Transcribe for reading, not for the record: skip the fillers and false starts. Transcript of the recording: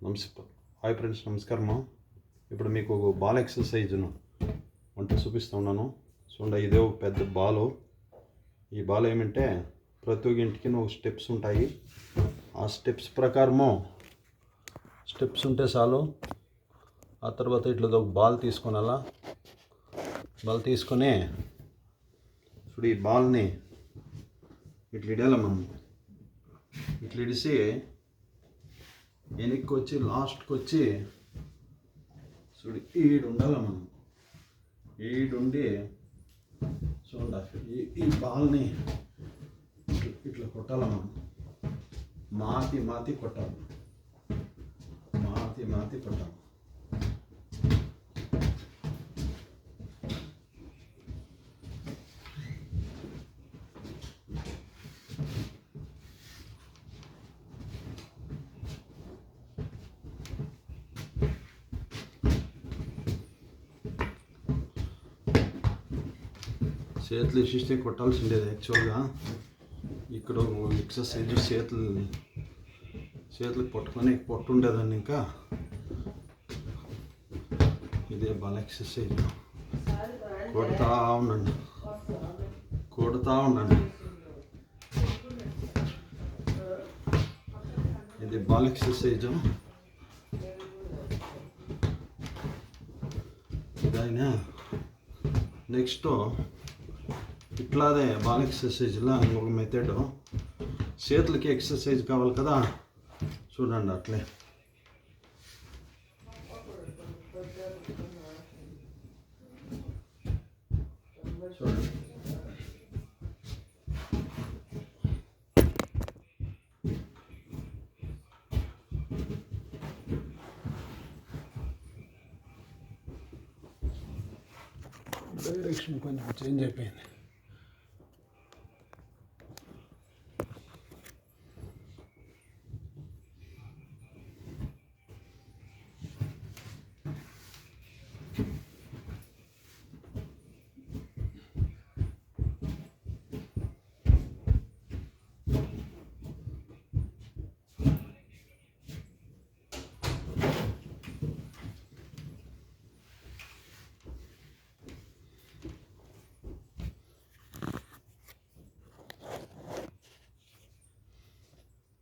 నమస్కారం. Hi friends, నమస్కారము. ఇప్పుడు మీకు బాల్ ఎక్సర్సైజ్ను వంట చూపిస్తూ ఉన్నాను. చూడండి, ఇదే ఒక పెద్ద బాలు. ఈ బాల్ ఏమంటే ప్రతి ఒక్క ఇంటికి స్టెప్స్ ఉంటాయి. ఆ స్టెప్స్ ప్రకారము స్టెప్స్ ఉంటే చాలు. ఆ తర్వాత ఇట్లా ఒక బాల్ తీసుకొనాలా. బాల్ తీసుకొని ఇప్పుడు ఈ బాల్ని ఇట్లా ఇడాలి. మనం ఇట్లా ఇడిసి వెనక్కి వచ్చి లాస్ట్కి వచ్చి చూడు ఈడు ఉండాలి. మనం ఈడుండి చూడండి, ఈ బాల్ని ఇట్లా కొట్టాలి. మనం మాతి కొట్టాలి. మాతి కొట్టాలి. చేతులు ఇస్తే కొట్టాల్సిండేది. యాక్చువల్గా ఇక్కడ ఎక్సర్సైజ్ చేతులు పట్టుకొని ఉండేదాన్ని. ఇంకా ఇదే బాల్ ఎక్సర్సైజ్. కొడుతూ ఉండండి. ఇది బాల్ ఎక్సర్సైజ్. ఇదైనా నెక్స్ట్ ఇట్లాదే బాల్ ఎక్సర్సైజ్లో ఇంకొక మెథడ్. చేతులకి ఎక్సర్సైజ్ కావాలి కదా, చూడండి అట్లే. చూడండి, డైరెక్షన్ కొంచెం చేంజ్ అయిపోయింది.